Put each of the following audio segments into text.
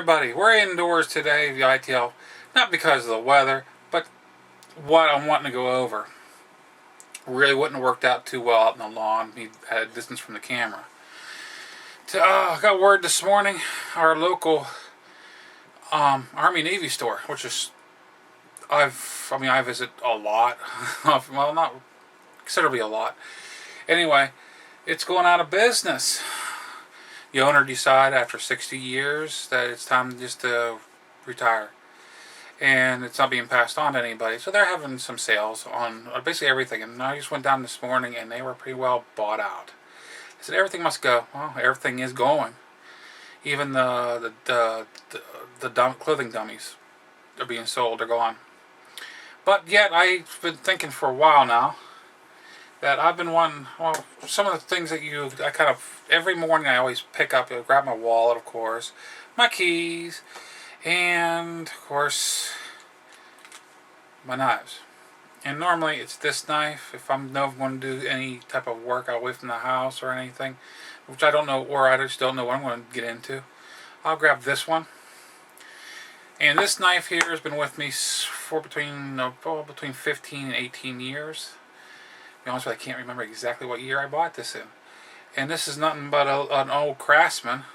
everybody, we're indoors today, the ITL, not because of the weather, but what I'm wanting to go over. Really wouldn't have worked out too well out in the lawn, we had a distance from the camera. I got word this morning, our local Army Navy store, which is, I visit a lot, well, not considerably a lot. Anyway, it's going out of business. The owner decided after 60 years that it's time just to retire. And it's not being passed on to anybody. So they're having some sales on basically everything. And I just went down this morning and they were pretty well bought out. I said, everything must go. Well, everything is going. Even the clothing dummies are being sold. They're gone. But yet I've been thinking for a while now that I've been wanting, well, some of the things that I kind of, every morning I always pick up, grab my wallet, of course, my keys, and, of course, my knives. And normally it's this knife, if I'm going to do any type of work away from the house or anything, which I don't know, or I just don't know what I'm going to get into, I'll grab this one. And this knife here has been with me for between 15 and 18 years. To be honest with you, I can't remember exactly what year I bought this in. And this is nothing but an old Craftsman.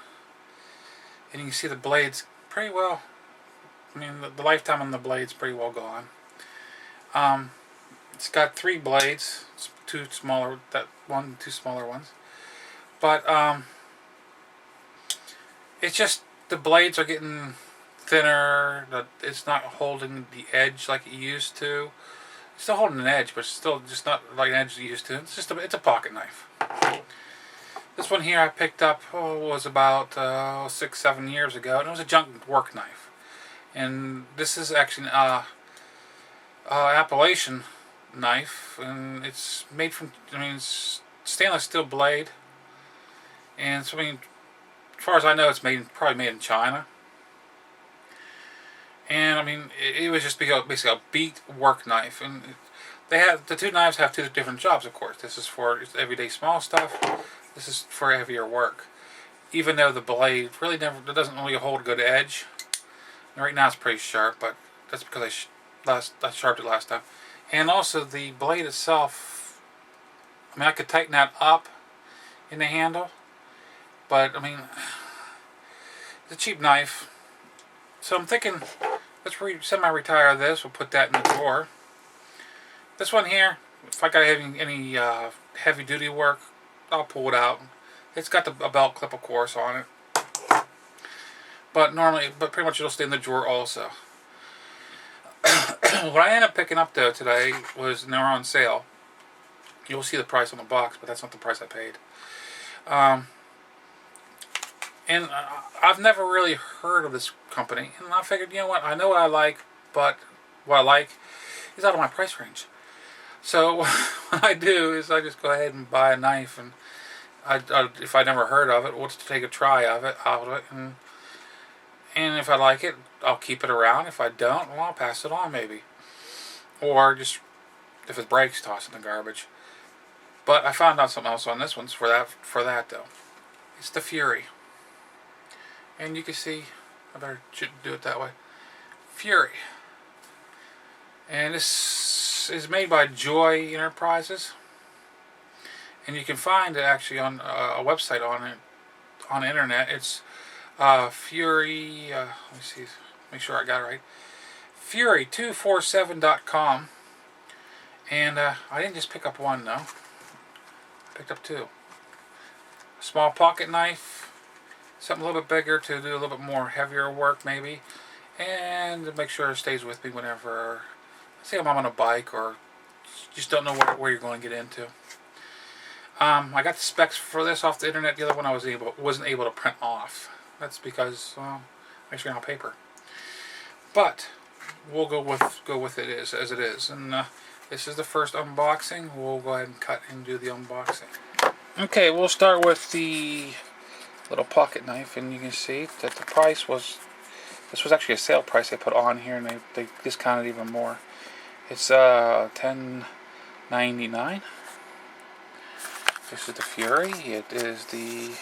And you can see the blades pretty well. I mean, the lifetime on the blade's pretty well gone. It's got 3 blades. It's two smaller ones. But it's just the blades are getting thinner. It's not holding the edge like it used to. It's still holding an edge, but it's still just not like an edge you used to. It's a pocket knife. This one here I picked up was about 6-7 years ago, and it was a junk work knife. And this is actually an Appalachian knife, and it's made from it's stainless steel blade. And so as far as I know, it's probably made in China. And it was just basically a beat work knife, and the 2 knives have 2 different jobs. Of course, this is for everyday small stuff. This is for heavier work. Even though the blade doesn't really hold a good edge. And right now it's pretty sharp, but that's because I sharpened it last time. And also the blade itself. I could tighten that up in the handle, but it's a cheap knife. So I'm thinking, let's semi-retire this. We'll put that in the drawer. This one here, if I got any heavy-duty work, I'll pull it out. It's got a belt clip, of course, on it. But pretty much it'll stay in the drawer also. What I ended up picking up though today was, and they're on sale. You'll see the price on the box, but that's not the price I paid. And I've never really heard of this company. And I figured, you know what, I know what I like, but what I like is out of my price range. So what I do is I just go ahead and buy a knife, and if I never heard of it, we'll just take a try out of it, and if I like it, I'll keep it around. If I don't, well, I'll pass it on maybe. Or just, if it breaks, toss it in the garbage. But I found out something else on this one for that though. It's the Fury. And you can see, I better do it that way. Fury. And this is made by Joy Enterprises. And you can find it actually on a website on the internet. It's Fury, let me see, make sure I got it right. Fury247.com. And I didn't just pick up one though. I picked up 2. A small pocket knife. Something a little bit bigger to do a little bit more heavier work maybe, and to make sure it stays with me whenever, say I'm on a bike or just don't know where you're going to get into. I got the specs for this off the internet. The other one I wasn't able to print off. That's because actually on paper. But we'll go with it as it is. And this is the first unboxing. We'll go ahead and cut and do the unboxing. Okay, we'll start with the little pocket knife, and you can see that the price was, this was actually a sale price they put on here, and they discounted even more. It's $10.99. This is the Fury. It is the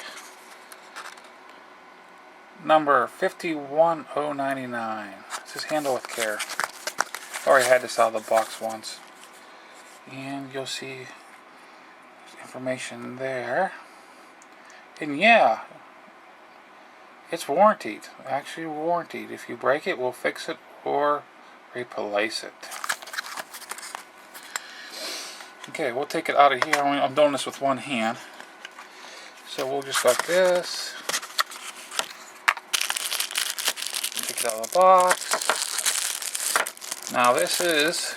number 51099. This is handle with care. I already had this out of the box once. And you'll see information there. And yeah, it's warranted. Actually warranted. If you break it, we'll fix it or replace it. Okay, we'll take it out of here. I'm doing this with one hand. So we'll just like this. Take it out of the box. Now this is,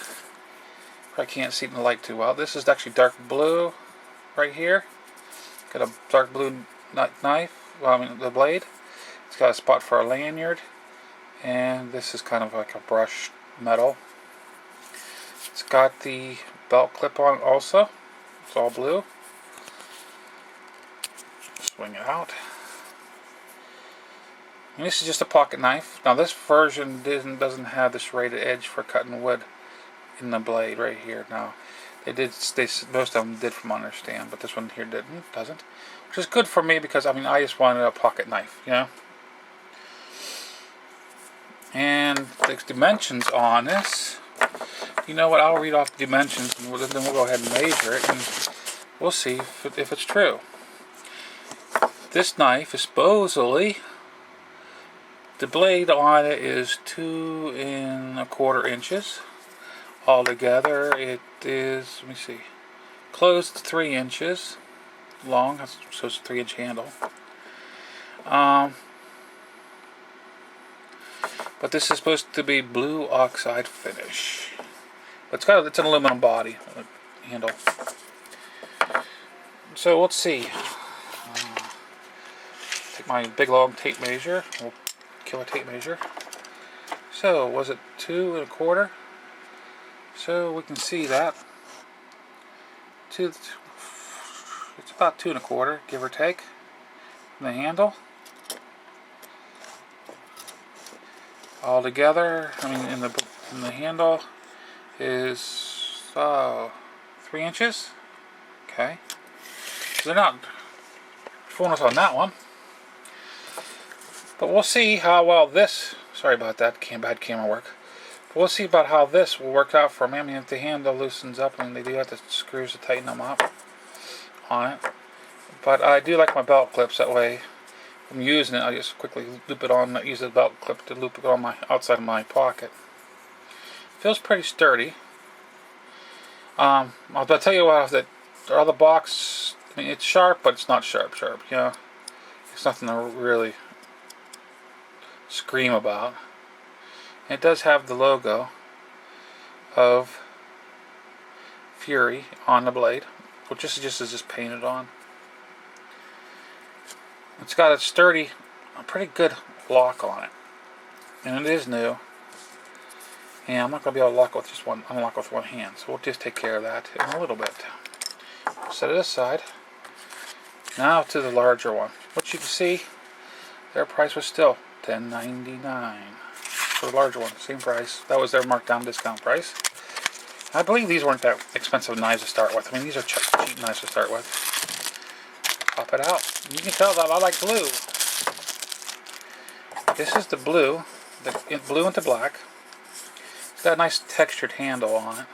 I can't see it in the light too well. This is actually dark blue right here. Got a dark blue knife, the blade. It's got a spot for a lanyard. And this is kind of like a brushed metal. It's got the belt clip on it also. It's all blue. Swing it out. And this is just a pocket knife. Now this version doesn't have this serrated edge for cutting wood in the blade right here. Now most of them did from what I understand, but this one here doesn't. Which is good for me because I just wanted a pocket knife, you know. And the dimensions on this, you know what, I'll read off the dimensions and then we'll go ahead and measure it and we'll see if it's true. This knife is supposedly, the blade on it is 2 1/4 inches. Altogether it is, let me see, close to 3 inches long, so it's a 3-inch handle. But this is supposed to be blue oxide finish. But it's an aluminum body handle. So let's see. Take my big long tape measure. We'll kill a tape measure. So was it 2 1/4? So we can see that. It's about 2 1/4, give or take. The handle. All together, in the handle is 3 inches. Okay, so they're not fooling us on that one. But we'll see how well this. Sorry about that, bad camera work. But we'll see about how this will work out for me. If the handle loosens up, they do have the screws to tighten them up on it. But I do like my belt clips that way. I'm using it, I just quickly loop it on, use the belt clip to loop it on my outside of my pocket. Feels pretty sturdy. I'll tell you what, that the other box, it's sharp, but it's not sharp, you know. It's nothing to really scream about. And it does have the logo of Fury on the blade, which is just painted on. It's got a sturdy, a pretty good lock on it, and it is new. And I'm not going to be able to lock with unlock with one hand, so we'll just take care of that in a little bit. Set it aside. Now to the larger one, which you can see, their price was still $10.99 for the larger one, same price. That was their markdown discount price. I believe these weren't that expensive knives to start with. These are cheap knives to start with. Pop it out. You can tell that I like blue. This is the blue, blue into black. It's got a nice textured handle on it.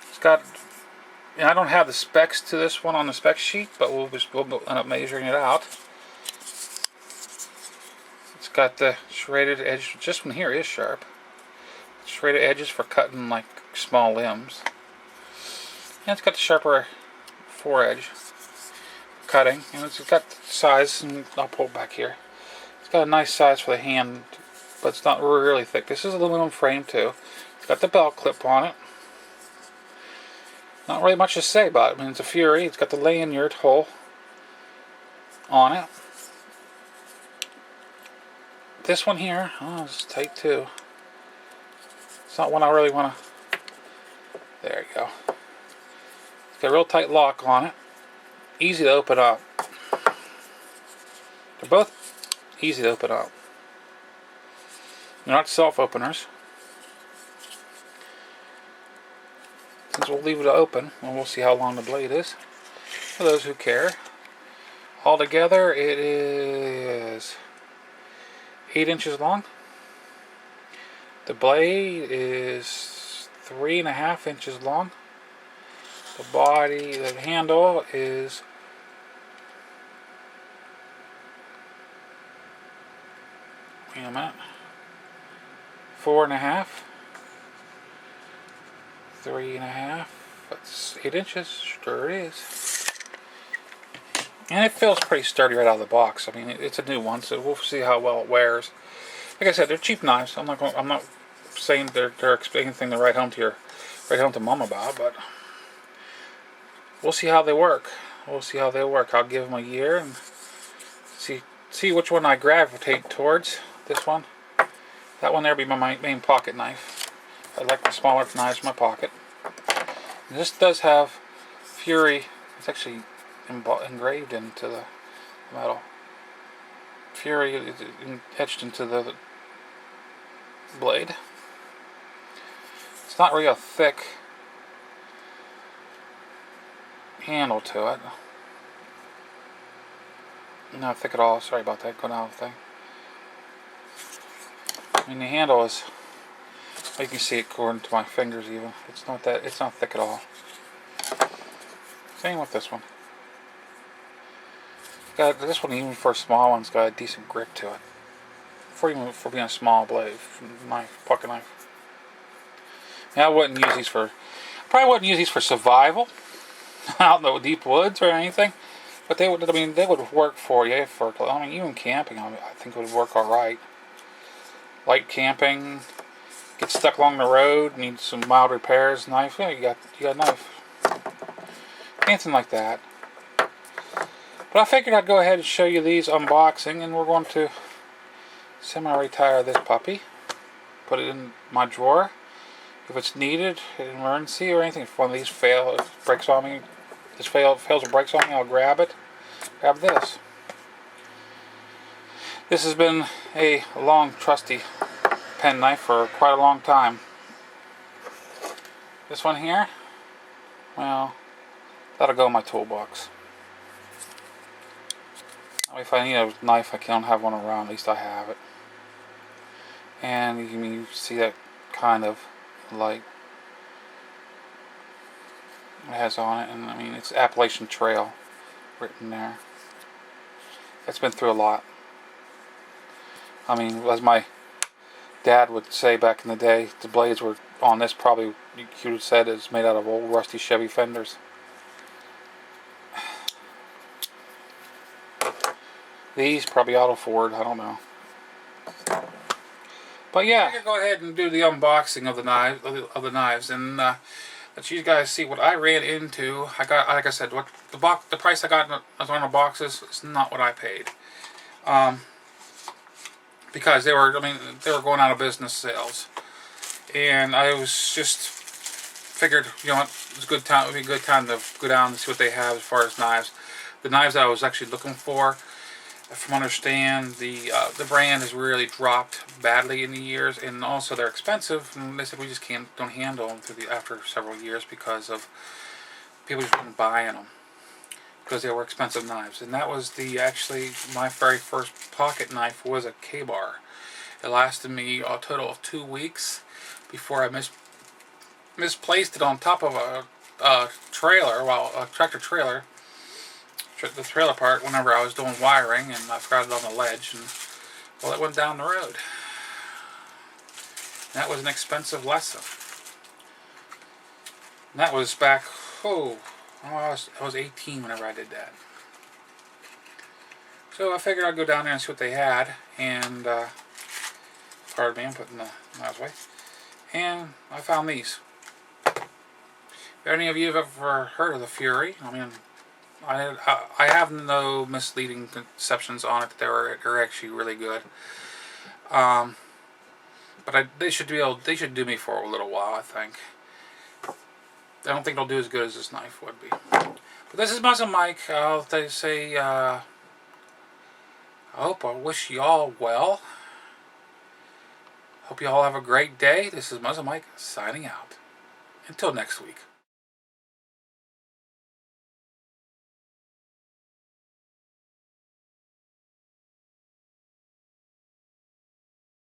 It's got, I don't have the specs to this one on the spec sheet, but we'll end up measuring it out. It's got the serrated edge. This one here is sharp. Serrated edges for cutting like small limbs. And it's got the sharper foredge cutting, and it's got the size, and I'll pull it back here. It's got a nice size for the hand, but it's not really thick. This is aluminum frame too. It's got the belt clip on it. Not really much to say about it. It's a Fury. It's got the lanyard hole on it. This one here, it's tight too. It's not one I really want to. There you go. It's got a real tight lock on it. Easy to open up. They're both easy to open up. They're not self-openers. Since we'll leave it open, and we'll see how long the blade is. For those who care. Altogether, it is 8 inches long. The blade is 3.5 inches long. The body, the handle is 4.5, 3.5. That's 8 inches. Sure it is. And it feels pretty sturdy right out of the box. I mean, it's a new one, so we'll see how well it wears. Like I said, they're cheap knives. I'm not saying they're anything to write home to mom about, but we'll see how they work. We'll see how they work. I'll give them a year and see which one I gravitate towards. This one, that one there be my main pocket knife. I like the smaller knives in my pocket. And this does have Fury. It's actually engraved into the metal. Fury is etched into the blade. It's not really a thick handle to it. Not thick at all. Sorry about that. Going out of the thing. I mean, the handle is. You can see it according to my fingers. Even it's not thick at all. Same with this one. This one, even for a small one's got a decent grip to it. For being a small blade knife, pocket knife. Now, I probably wouldn't use these for survival out in the deep woods or anything. But they would work for you even camping. I think it would work all right. Light camping, get stuck along the road, need some mild repairs. Knife, yeah, you got a knife. Anything like that. But I figured I'd go ahead and show you these unboxing, and we're going to semi-retire this puppy. Put it in my drawer. If it's needed, an emergency or anything, if one of these fails or breaks on me, I'll grab it. Grab this. This has been a long, trusty pen knife for quite a long time. This one here, well, that'll go in my toolbox. If I need a knife, I can't have one around, at least I have it. And you see that kind of light it has on it, and I mean, it's Appalachian Trail written there. It's been through a lot. I mean, as my dad would say back in the day, the blades were on this probably, he would have said, is made out of old rusty Chevy fenders. These probably auto Ford, I don't know. But yeah, I could go ahead and do the unboxing of the knives, and let you guys see what I ran into. I got, like I said, what the price I got on the boxes is not what I paid. Because they were going out of business sales, and I was just figured, it would be a good time to go down and see what they have as far as knives. The knives that I was actually looking for, from what I understand, the brand has really dropped badly in the years, and also they're expensive. And they said we just don't handle them after several years because of people just weren't buying them because they were expensive knives. And that was actually my very first pocket knife was a K-bar. It lasted me a total of 2 weeks before I misplaced it on top of a trailer, a tractor trailer. The trailer part whenever I was doing wiring, and I forgot it on the ledge, and well, it went down the road. And that was an expensive lesson. And that was back, I was 18 whenever I did that. So I figured I'd go down there and see what they had, and pardon me, I'm putting the knives away. And I found these. If any of you have ever heard of the Fury, I mean, I have no misleading conceptions on it that they're actually really good. But they should do me for a little while, I think. I don't think they'll do as good as this knife would be. But this is MuzzleMike. I'll say, I wish you all well. Hope you all have a great day. This is MuzzleMike signing out. Until next week.